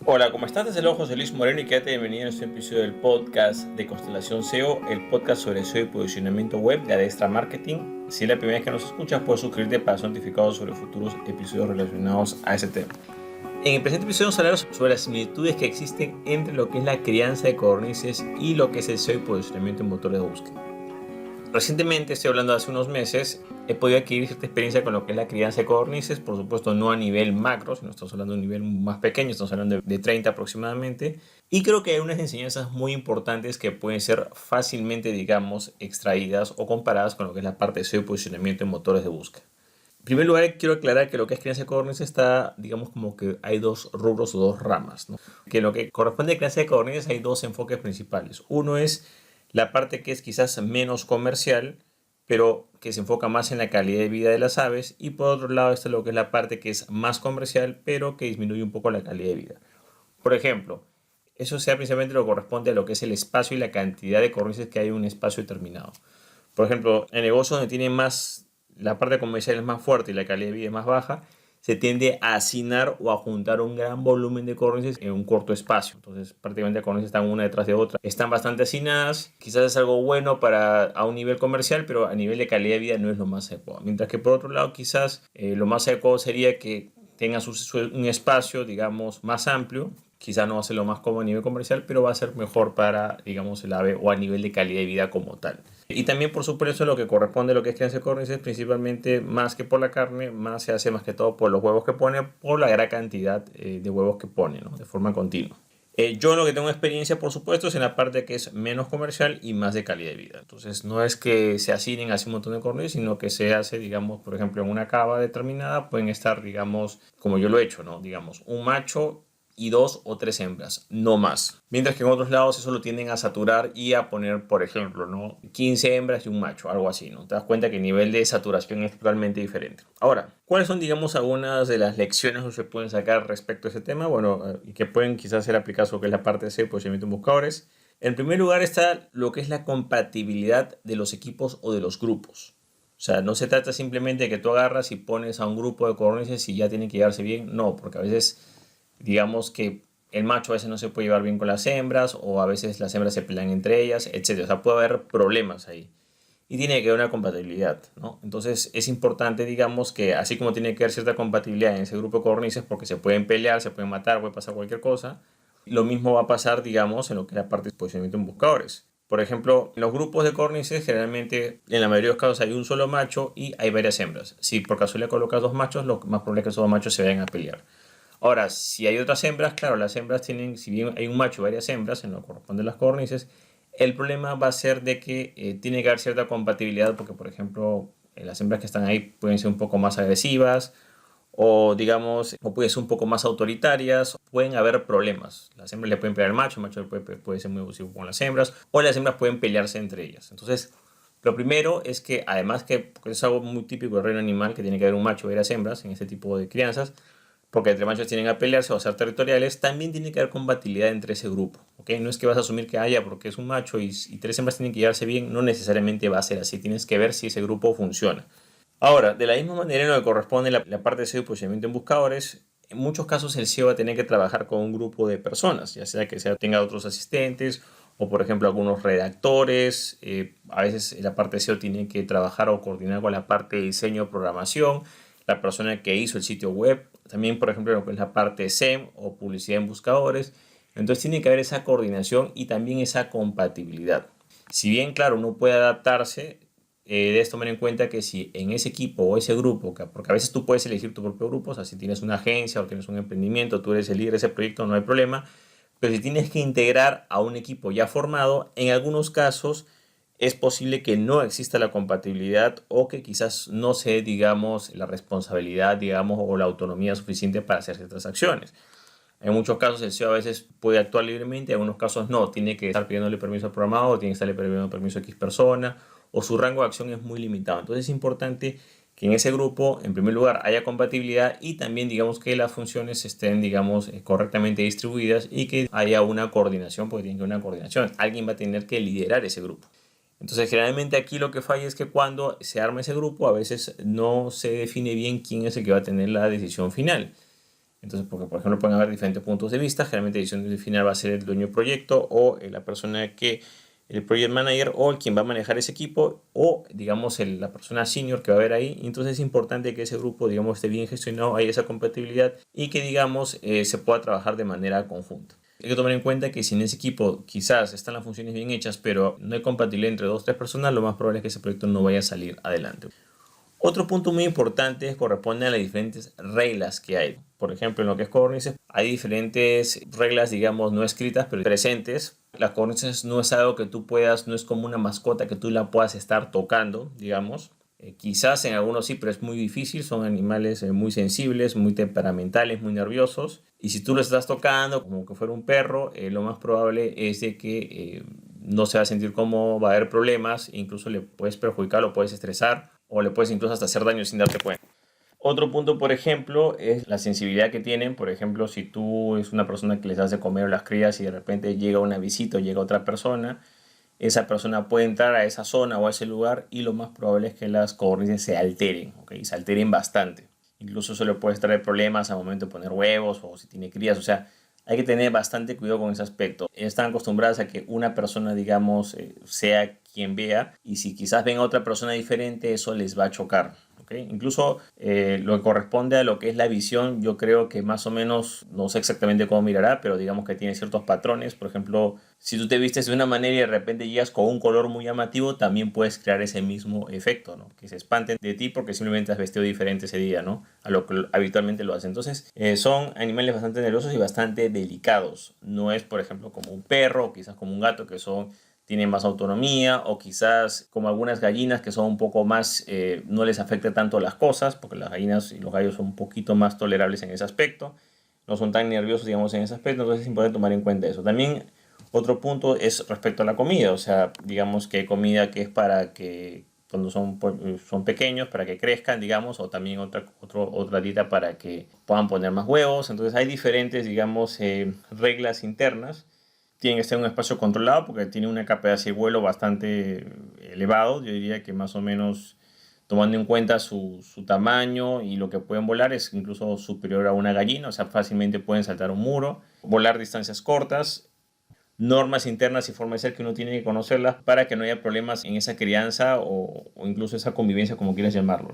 Hola, ¿cómo estás? Desde luego José Luis Moreno y quédate bienvenido a este episodio del podcast de Constelación SEO, el podcast sobre SEO y posicionamiento web de Adestra Marketing. Si es la primera vez que nos escuchas, puedes suscribirte para ser notificado sobre futuros episodios relacionados a ese tema. En el presente episodio vamos a hablar sobre las similitudes que existen entre lo que es la crianza de codornices y lo que es el SEO y posicionamiento en motores de búsqueda. Recientemente, estoy hablando de hace unos meses, he podido adquirir cierta experiencia con lo que es la crianza de codornices, por supuesto no a nivel macro, sino estamos hablando de un nivel más pequeño, estamos hablando de 30 aproximadamente, y creo que hay unas enseñanzas muy importantes que pueden ser fácilmente, digamos, extraídas o comparadas con lo que es la parte de SEO y posicionamiento en motores de búsqueda. En primer lugar, quiero aclarar que lo que es crianza de codornices está, digamos, como que hay dos rubros o dos ramas, ¿no? Que en lo que corresponde a crianza de codornices hay dos enfoques principales. Uno es la parte que es quizás menos comercial, pero que se enfoca más en la calidad de vida de las aves. Y por otro lado está lo que es la parte que es más comercial, pero que disminuye un poco la calidad de vida. Por ejemplo, eso sea principalmente lo que corresponde a lo que es el espacio y la cantidad de codornices que hay en un espacio determinado. Por ejemplo, en negocios donde tiene más, la parte comercial es más fuerte y la calidad de vida es más baja, se tiende a hacinar o a juntar un gran volumen de codornices en un corto espacio. Entonces, prácticamente las codornices están una detrás de otra. Están bastante hacinadas, quizás es algo bueno a un nivel comercial, pero a nivel de calidad de vida no es lo más adecuado. Mientras que por otro lado, quizás lo más adecuado sería que tengan un espacio, digamos, más amplio. Quizás no va a ser lo más cómodo a nivel comercial, pero va a ser mejor para, digamos, el ave o a nivel de calidad de vida como tal. Y también, por supuesto, lo que corresponde a lo que es crianza de codornices, principalmente más que por la carne, más se hace más que todo por los huevos que pone, por la gran cantidad de huevos que pone, ¿no? De forma continua. Yo en lo que tengo experiencia, por supuesto, es en la parte que es menos comercial y más de calidad de vida. Entonces, no es que se hacinen así un montón de codornices, sino que se hace, digamos, por ejemplo, en una cava determinada, pueden estar, digamos, como yo lo he hecho, ¿no? Digamos, un macho y 2 o 3 hembras, no más. Mientras que en otros lados eso lo tienden a saturar y a poner, por ejemplo, ¿no? 15 hembras y un macho, algo así, ¿no? Te das cuenta que el nivel de saturación es totalmente diferente. Ahora, ¿cuáles son, digamos, algunas de las lecciones que se pueden sacar respecto a ese tema? Bueno, y que pueden quizás ser aplicadas a lo que es la parte de SEO, posicionamiento en buscadores. En primer lugar está lo que es la compatibilidad de los equipos o de los grupos. O sea, no se trata simplemente de que tú agarras y pones a un grupo de codornices y ya tienen que llevarse bien. No, porque a veces digamos que el macho a veces no se puede llevar bien con las hembras o a veces las hembras se pelean entre ellas, etc. O sea, puede haber problemas ahí. Y tiene que haber una compatibilidad, ¿no? Entonces es importante, digamos, que así como tiene que haber cierta compatibilidad en ese grupo de codornices, porque se pueden pelear, se pueden matar, puede pasar cualquier cosa, lo mismo va a pasar, digamos, en lo que es la parte de posicionamiento en buscadores. Por ejemplo, en los grupos de codornices, generalmente, en la mayoría de los casos hay un solo macho y hay varias hembras. Si por casualidad colocas dos machos, lo más probable es que esos dos machos se vayan a pelear. Ahora, si hay otras hembras, claro, las hembras tienen, si bien hay un macho y varias hembras en lo que corresponde a las codornices, el problema va a ser de que tiene que haber cierta compatibilidad porque, por ejemplo, las hembras que están ahí pueden ser un poco más agresivas o, digamos, o pueden ser un poco más autoritarias, pueden haber problemas. Las hembras le pueden pegar al macho, el macho puede ser muy abusivo con las hembras, o las hembras pueden pelearse entre ellas. Entonces, lo primero es que, además que es algo muy típico del reino animal, que tiene que haber un macho y varias hembras en este tipo de crianzas, porque entre machos tienen a pelearse o a ser territoriales, también tiene que haber compatibilidad entre ese grupo. ¿Okay? No es que vas a asumir que haya porque es un macho y tres hembras tienen que llevarse bien, no necesariamente va a ser así. Tienes que ver si ese grupo funciona. Ahora, de la misma manera en lo que corresponde la parte de SEO y posicionamiento en buscadores, en muchos casos el SEO va a tener que trabajar con un grupo de personas, ya sea que tenga otros asistentes o, por ejemplo, algunos redactores. A veces la parte de SEO tiene que trabajar o coordinar con la parte de diseño, programación, la persona que hizo el sitio web, también, por ejemplo, lo que es la parte de SEM o publicidad en buscadores. Entonces tiene que haber esa coordinación y también esa compatibilidad. Si bien, claro, uno puede adaptarse, debes tomar en cuenta que si en ese equipo o ese grupo, porque a veces tú puedes elegir tu propio grupo, o sea, si tienes una agencia o tienes un emprendimiento, tú eres el líder de ese proyecto, no hay problema, pero si tienes que integrar a un equipo ya formado, en algunos casos es posible que no exista la compatibilidad o que quizás no se dé, digamos, la responsabilidad, digamos, o la autonomía suficiente para hacer ciertas acciones. En muchos casos el SEO a veces puede actuar libremente, en algunos casos no, tiene que estar pidiéndole permiso al programador, tiene que estarle pidiendo permiso a X persona, o su rango de acción es muy limitado. Entonces es importante que en ese grupo, en primer lugar, haya compatibilidad y también, digamos, que las funciones estén, digamos, correctamente distribuidas y que haya una coordinación, porque tiene que haber una coordinación. Alguien va a tener que liderar ese grupo. Entonces, generalmente aquí lo que falla es que cuando se arma ese grupo, a veces no se define bien quién es el que va a tener la decisión final. Entonces, porque por ejemplo pueden haber diferentes puntos de vista, generalmente la decisión final va a ser el dueño del proyecto o la persona que, el project manager o el quien va a manejar ese equipo o digamos la persona senior que va a haber ahí. Entonces es importante que ese grupo digamos esté bien gestionado, haya esa compatibilidad y que digamos se pueda trabajar de manera conjunta. Hay que tomar en cuenta que si en ese equipo quizás están las funciones bien hechas pero no hay compatibilidad entre 2 o 3 personas, lo más probable es que ese proyecto no vaya a salir adelante. Otro punto muy importante corresponde a las diferentes reglas que hay. Por ejemplo, en lo que es Kubernetes hay diferentes reglas, digamos, no escritas, pero presentes. Las Kubernetes no es algo que tú puedas, no es como una mascota que tú la puedas estar tocando, digamos. Quizás en algunos sí, pero es muy difícil. Son animales muy sensibles, muy temperamentales, muy nerviosos. Y si tú lo estás tocando como que fuera un perro, lo más probable es de que no se va a sentir cómodo, va a haber problemas, incluso le puedes perjudicar, lo puedes estresar o le puedes incluso hasta hacer daño sin darte cuenta. Otro punto, por ejemplo, es la sensibilidad que tienen. Por ejemplo, si tú es una persona que les das de comer a las crías y de repente llega una visita o llega otra persona, esa persona puede entrar a esa zona o a ese lugar y lo más probable es que las codornices se alteren, ¿okay? Se alteren bastante. Incluso eso le puede traer problemas al momento de poner huevos o si tiene crías. O sea, hay que tener bastante cuidado con ese aspecto. Están acostumbradas a que una persona, digamos, sea quien vea y si quizás ven a otra persona diferente, eso les va a chocar. ¿Okay? Incluso lo que corresponde a lo que es la visión, yo creo que más o menos, no sé exactamente cómo mirará, pero digamos que tiene ciertos patrones. Por ejemplo, si tú te vistes de una manera y de repente llegas con un color muy llamativo, también puedes crear ese mismo efecto, ¿no? Que se espanten de ti porque simplemente has vestido diferente ese día, ¿no? A lo que habitualmente lo hacen. Entonces, son animales bastante nerviosos y bastante delicados. No es, por ejemplo, como un perro o quizás como un gato que tienen más autonomía o quizás como algunas gallinas que son un poco más, no les afecta tanto las cosas porque las gallinas y los gallos son un poquito más tolerables en ese aspecto, no son tan nerviosos digamos en ese aspecto, entonces es importante tomar en cuenta eso. También otro punto es respecto a la comida, o sea, digamos que hay comida que es para que cuando son pequeños, para que crezcan, digamos, o también otra dieta para que puedan poner más huevos, entonces hay diferentes, digamos, reglas internas. Tiene que ser un espacio controlado porque tiene una capacidad de vuelo bastante elevado. Yo diría que más o menos tomando en cuenta su tamaño y lo que pueden volar es incluso superior a una gallina. O sea, fácilmente pueden saltar un muro, volar distancias cortas. Normas internas y formas de ser que uno tiene que conocerlas para que no haya problemas en esa crianza o incluso esa convivencia, como quieras llamarlo.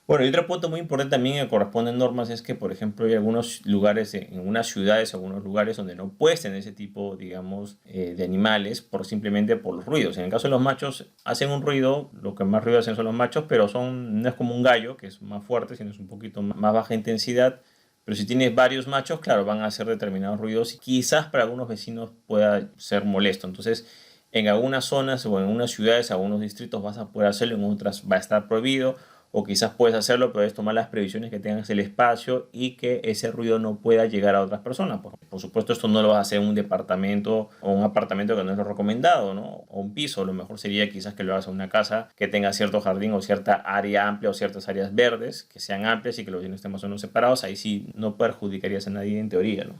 Bueno, y otro punto muy importante también que corresponden normas es que, por ejemplo, hay algunos lugares, en unas ciudades, algunos lugares donde no puedes tener ese tipo, digamos, de animales simplemente por los ruidos. En el caso de los machos, hacen un ruido, lo que más ruido hacen son los machos, pero no es como un gallo, que es más fuerte, sino es un poquito más baja intensidad. Pero si tienes varios machos, claro, van a hacer determinados ruidos y quizás para algunos vecinos pueda ser molesto. Entonces, en algunas zonas o en algunas ciudades, algunos distritos vas a poder hacerlo, en otras va a estar prohibido o quizás puedes hacerlo, pero es tomar las previsiones que tengas el espacio y que ese ruido no pueda llegar a otras personas. Por supuesto, esto no lo vas a hacer en un departamento o un apartamento que no es lo recomendado, ¿no? O un piso. Lo mejor sería quizás que lo hagas en una casa que tenga cierto jardín o cierta área amplia o ciertas áreas verdes que sean amplias y que los vecinos estén más o menos separados. Ahí sí no perjudicarías a nadie en teoría, ¿no?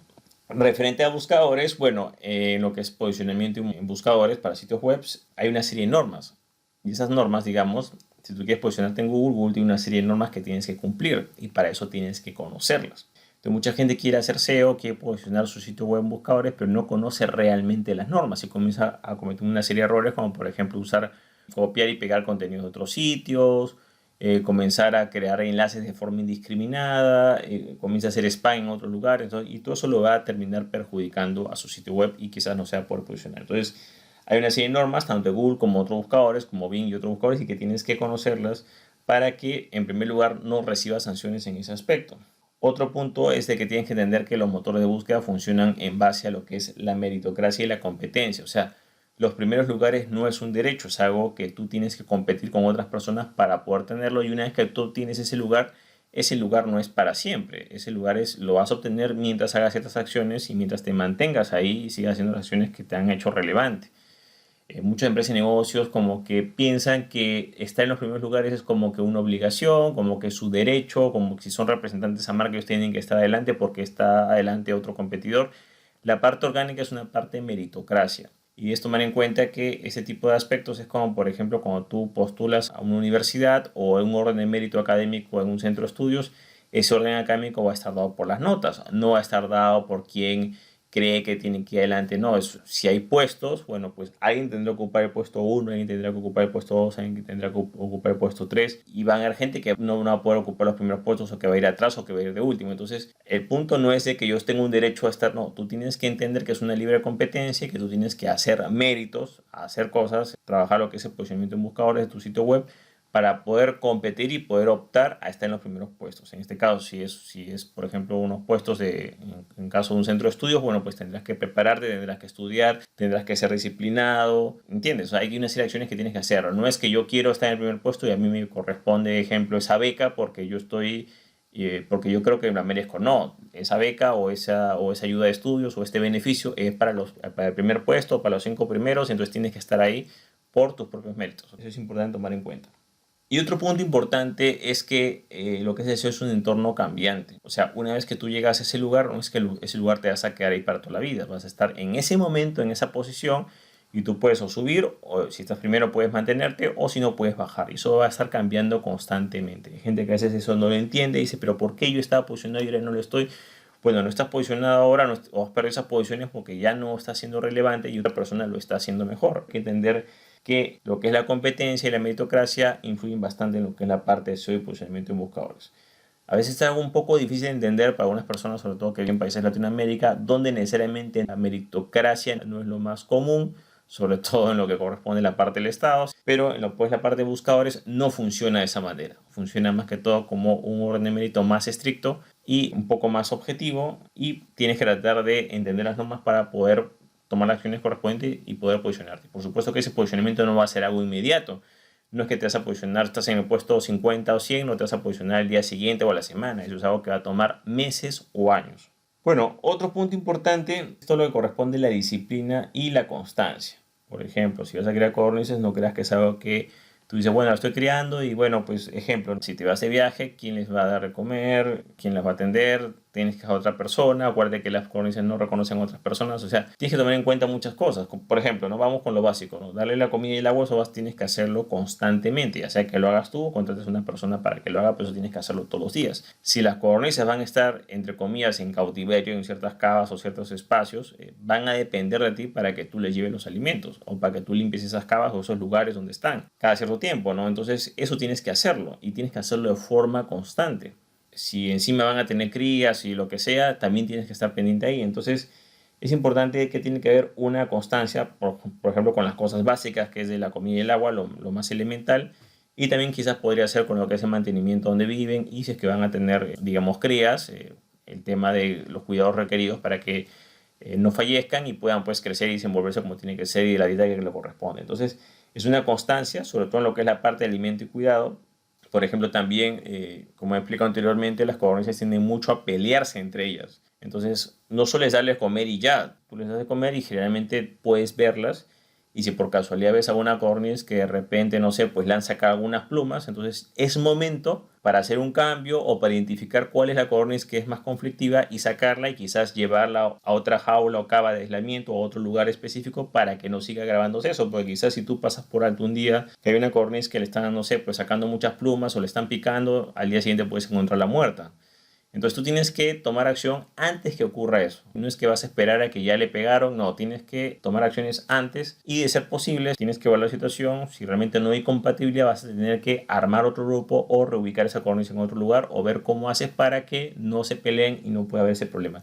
Referente a buscadores, bueno, en lo que es posicionamiento en buscadores para sitios web, hay una serie de normas. Y esas normas, digamos, si tú quieres posicionarte en Google, Google tiene una serie de normas que tienes que cumplir y para eso tienes que conocerlas. Entonces, mucha gente quiere hacer SEO, quiere posicionar su sitio web en buscadores, pero no conoce realmente las normas y comienza a cometer una serie de errores, como por ejemplo copiar y pegar contenidos de otros sitios, comenzar a crear enlaces de forma indiscriminada, comienza a hacer spam en otros lugares, y todo eso lo va a terminar perjudicando a su sitio web y quizás no sea por posicionar. Entonces, hay una serie de normas, tanto de Google como otros buscadores, como Bing y otros buscadores, y que tienes que conocerlas para que, en primer lugar, no recibas sanciones en ese aspecto. Otro punto es de que tienes que entender que los motores de búsqueda funcionan en base a lo que es la meritocracia y la competencia. O sea, los primeros lugares no es un derecho, es algo que tú tienes que competir con otras personas para poder tenerlo, y una vez que tú tienes ese lugar no es para siempre. Ese lugar lo vas a obtener mientras hagas ciertas acciones y mientras te mantengas ahí y sigas haciendo las acciones que te han hecho relevante. Muchas empresas y negocios como que piensan que estar en los primeros lugares es como que una obligación, como que su derecho, como que si son representantes a marca ellos tienen que estar adelante porque está adelante otro competidor. La parte orgánica es una parte de meritocracia y es tomar en cuenta que ese tipo de aspectos es como, por ejemplo, cuando tú postulas a una universidad o en un orden de mérito académico en un centro de estudios, ese orden académico va a estar dado por las notas, no va a estar dado por quien cree que tiene que ir adelante. No, si hay puestos, bueno, pues alguien tendrá que ocupar el puesto 1, alguien tendrá que ocupar el puesto 2, alguien tendrá que ocupar el puesto 3, y van a haber gente que no va a poder ocupar los primeros puestos, o que va a ir atrás, o que va a ir de último. Entonces, el punto no es de que yo tenga un derecho a estar, no, tú tienes que entender que es una libre competencia y que tú tienes que hacer méritos, hacer cosas, trabajar lo que es el posicionamiento en buscadores de tu sitio web, para poder competir y poder optar a estar en los primeros puestos. En este caso, si es por ejemplo, unos puestos en caso de un centro de estudios, bueno, pues tendrás que prepararte, tendrás que estudiar, tendrás que ser disciplinado, ¿entiendes? O sea, hay una serie de acciones que tienes que hacer. No es que yo quiero estar en el primer puesto y a mí me corresponde, ejemplo, esa beca porque yo estoy... porque yo creo que la merezco. No, esa beca o esa ayuda de estudios o este beneficio es para el primer puesto, para los 5 primeros, entonces tienes que estar ahí por tus propios méritos. Eso es importante tomar en cuenta. Y otro punto importante es que lo que es el SEO es un entorno cambiante. O sea, una vez que tú llegas a ese lugar, no es que ese lugar te vas a quedar ahí para toda la vida. Vas a estar en ese momento, en esa posición, y tú puedes o subir, o si estás primero puedes mantenerte, o si no puedes bajar. Y eso va a estar cambiando constantemente. Hay gente que a veces eso no lo entiende y dice, pero ¿por qué yo estaba posicionado y ahora no lo estoy? Bueno, no estás posicionado ahora, o has perdido esas posiciones porque ya no está siendo relevante y otra persona lo está haciendo mejor. Hay que entender que lo que es la competencia y la meritocracia influyen bastante en lo que es la parte de SEO y posicionamiento en buscadores. A veces es algo un poco difícil de entender para algunas personas, sobre todo que viven en países de Latinoamérica, donde necesariamente la meritocracia no es lo más común, sobre todo en lo que corresponde a la parte del Estado, pero en lo que es la parte de buscadores no funciona de esa manera. Funciona más que todo como un orden de mérito más estricto y un poco más objetivo, y tienes que tratar de entender las normas para poder tomar las acciones correspondientes y poder posicionarte. Por supuesto que ese posicionamiento no va a ser algo inmediato. No es que te vas a posicionar, estás en el puesto 50 o 100, no te vas a posicionar el día siguiente o a la semana. Eso es algo que va a tomar meses o años. Bueno, otro punto importante, esto es lo que corresponde a la disciplina y la constancia. Por ejemplo, si vas a crear codornices, no creas que es algo que tú dices, bueno, la estoy creando y bueno, pues ejemplo, si te vas de viaje, ¿quién les va a dar de comer? ¿Quién las va a atender? Tienes que dejar a otra persona. Acuérdate que las codornices no reconocen a otras personas. O sea, tienes que tomar en cuenta muchas cosas. Por ejemplo, ¿no? Vamos con lo básico, ¿no? Darle la comida y el agua, eso tienes que hacerlo constantemente. Ya sea que lo hagas tú o contrates a una persona para que lo haga, pero eso tienes que hacerlo todos los días. Si las codornices van a estar, entre comillas, en cautiverio, en ciertas cavas o ciertos espacios, van a depender de ti para que tú les lleves los alimentos o para que tú limpies esas cavas o esos lugares donde están cada cierto tiempo, ¿no? Entonces, eso tienes que hacerlo y tienes que hacerlo de forma constante. Si encima van a tener crías y lo que sea, también tienes que estar pendiente ahí. Entonces, es importante que tiene que haber una constancia, por ejemplo, con las cosas básicas, que es de la comida y el agua, lo más elemental. Y también quizás podría ser con lo que es el mantenimiento donde viven, y si es que van a tener, digamos, crías, el tema de los cuidados requeridos para que no fallezcan y puedan pues crecer y desenvolverse como tiene que ser y de la dieta que le corresponde. Entonces, es una constancia, sobre todo en lo que es la parte de alimento y cuidado. Por ejemplo, también, como he explicado anteriormente, las codornices tienden mucho a pelearse entre ellas. Entonces, no sueles darles comer y ya. Tú les das de comer y generalmente puedes verlas. Y si por casualidad ves a una codorniz que de repente, no sé, pues lanza acá algunas plumas, entonces es momento para hacer un cambio o para identificar cuál es la codorniz que es más conflictiva y sacarla y quizás llevarla a otra jaula o cava de aislamiento o a otro lugar específico para que no siga grabándose eso. Porque quizás si tú pasas por alto un día que hay una codorniz que le están, no sé, pues sacando muchas plumas o le están picando, al día siguiente puedes encontrarla muerta. Entonces tú tienes que tomar acción antes que ocurra eso. No es que vas a esperar a que ya le pegaron, no, tienes que tomar acciones antes y de ser posible tienes que evaluar la situación. Si realmente no hay compatibilidad, vas a tener que armar otro grupo o reubicar esa codorniz en otro lugar o ver cómo haces para que no se peleen y no pueda haber ese problema.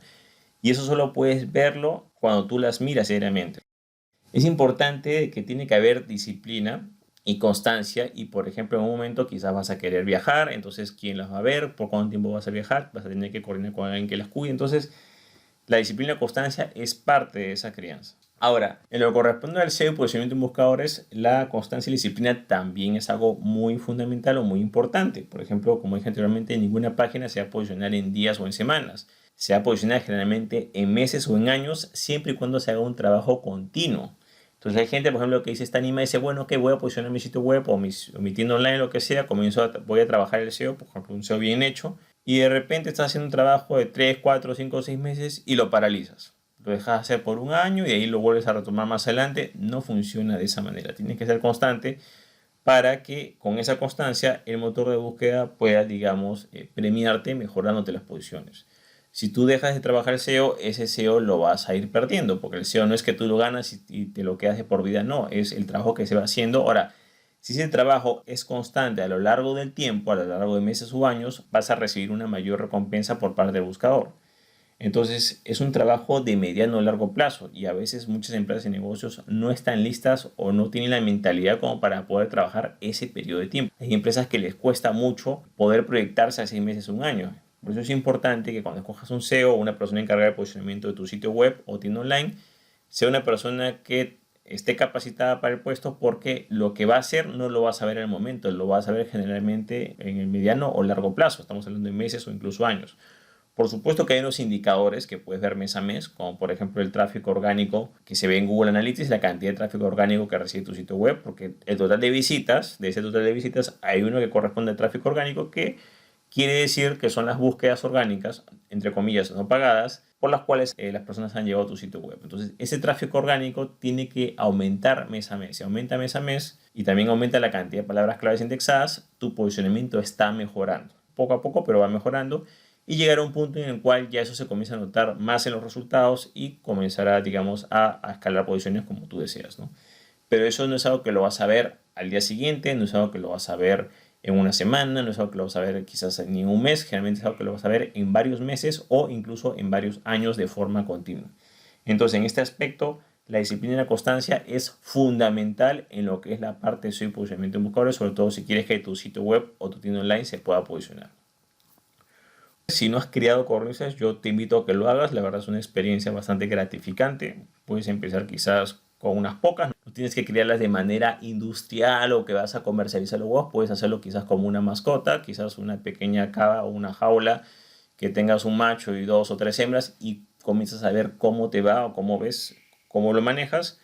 Y eso solo puedes verlo cuando tú las miras seriamente. Es importante que tiene que haber disciplina y constancia, y por ejemplo en un momento quizás vas a querer viajar, entonces ¿quién las va a ver? ¿Por cuánto tiempo vas a viajar? Vas a tener que coordinar con alguien que las cuide. Entonces la disciplina y constancia es parte de esa crianza. Ahora, en lo que corresponde al SEO y posicionamiento en buscadores, la constancia y la disciplina también es algo muy fundamental o muy importante. Por ejemplo, como dije anteriormente, ninguna página se va a posicionar en días o en semanas. Se va a posicionar generalmente en meses o en años, siempre y cuando se haga un trabajo continuo. Entonces hay gente, por ejemplo, que dice, está animada y dice, bueno, que voy a posicionar mi sitio web o mi tienda online, lo que sea, voy a trabajar el SEO, por ejemplo, un SEO bien hecho, y de repente estás haciendo un trabajo de 3, 4, 5, 6 meses y lo paralizas. Lo dejas hacer por un año y ahí lo vuelves a retomar más adelante. No funciona de esa manera. Tienes que ser constante para que con esa constancia el motor de búsqueda pueda, digamos, premiarte mejorándote las posiciones. Si tú dejas de trabajar el SEO, ese SEO lo vas a ir perdiendo, porque el SEO no es que tú lo ganas y te lo quedas de por vida, no, es el trabajo que se va haciendo. Ahora, si ese trabajo es constante a lo largo del tiempo, a lo largo de meses o años, vas a recibir una mayor recompensa por parte del buscador. Entonces es un trabajo de mediano o largo plazo y a veces muchas empresas y negocios no están listas o no tienen la mentalidad como para poder trabajar ese periodo de tiempo. Hay empresas que les cuesta mucho poder proyectarse a 6 meses o un año. Por eso es importante que cuando escojas un SEO o una persona encargada de posicionamiento de tu sitio web o tienda online, sea una persona que esté capacitada para el puesto, porque lo que va a hacer no lo vas a ver en el momento, lo vas a ver generalmente en el mediano o largo plazo. Estamos hablando de meses o incluso años. Por supuesto que hay unos indicadores que puedes ver mes a mes, como por ejemplo el tráfico orgánico que se ve en Google Analytics, la cantidad de tráfico orgánico que recibe tu sitio web, porque el total de visitas, de ese total de visitas, hay uno que corresponde al tráfico orgánico, que quiere decir que son las búsquedas orgánicas, entre comillas, no pagadas, por las cuales las personas han llegado a tu sitio web. Entonces, ese tráfico orgánico tiene que aumentar mes a mes. Si aumenta mes a mes y también aumenta la cantidad de palabras claves indexadas, tu posicionamiento está mejorando. Poco a poco, pero va mejorando. Y llegará a un punto en el cual ya eso se comienza a notar más en los resultados y comenzará, digamos, a escalar posiciones como tú deseas, ¿no? Pero eso no es algo que lo vas a ver al día siguiente, no es algo que lo vas a ver en una semana, no es algo que lo vas a ver quizás en un mes, generalmente es algo que lo vas a ver en varios meses o incluso en varios años de forma continua. Entonces, en este aspecto, la disciplina y la constancia es fundamental en lo que es la parte de SEO y posicionamiento en buscadores, sobre todo si quieres que tu sitio web o tu tienda online se pueda posicionar. Si no has creado cornisas, yo te invito a que lo hagas. La verdad es una experiencia bastante gratificante. Puedes empezar quizás con unas pocas. No tienes que crearlas de manera industrial o que vas a comercializar los huevos. Puedes hacerlo quizás como una mascota, quizás una pequeña cava o una jaula que tengas un macho y 2 o 3 hembras y comienzas a ver cómo te va o cómo ves, cómo lo manejas.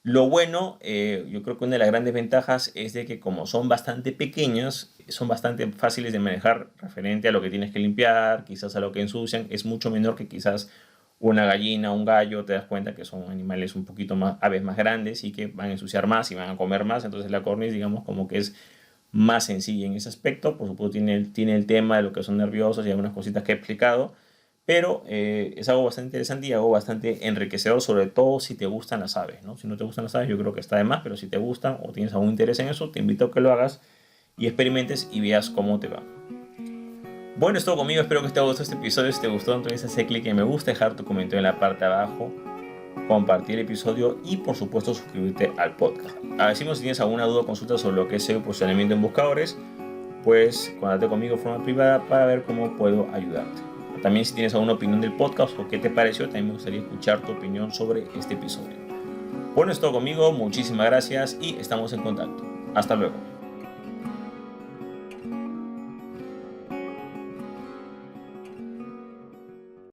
Lo bueno, yo creo que una de las grandes ventajas es de que como son bastante pequeñas, son bastante fáciles de manejar referente a lo que tienes que limpiar, quizás a lo que ensucian. Es mucho menor que quizás una gallina, un gallo. Te das cuenta que son animales un poquito más, aves más grandes y que van a ensuciar más y van a comer más. Entonces la cornis, digamos, como que es más sencilla en ese aspecto. Por supuesto tiene el tema de lo que son nerviosos y algunas cositas que he explicado. Pero es algo bastante interesante y algo bastante enriquecedor, sobre todo si te gustan las aves, ¿no? Si no te gustan las aves, yo creo que está de más, pero si te gustan o tienes algún interés en eso, te invito a que lo hagas y experimentes y veas cómo te va. Bueno, es todo conmigo. Espero que te haya gustado este episodio. Si te gustó, entonces haz clic en me gusta, dejar tu comentario en la parte de abajo, compartir el episodio y, por supuesto, suscribirte al podcast. Decimos si tienes alguna duda o consulta sobre lo que es SEO, posicionamiento en buscadores, pues contacte conmigo de forma privada para ver cómo puedo ayudarte. También si tienes alguna opinión del podcast o qué te pareció, también me gustaría escuchar tu opinión sobre este episodio. Bueno, es todo conmigo, muchísimas gracias y estamos en contacto. Hasta luego.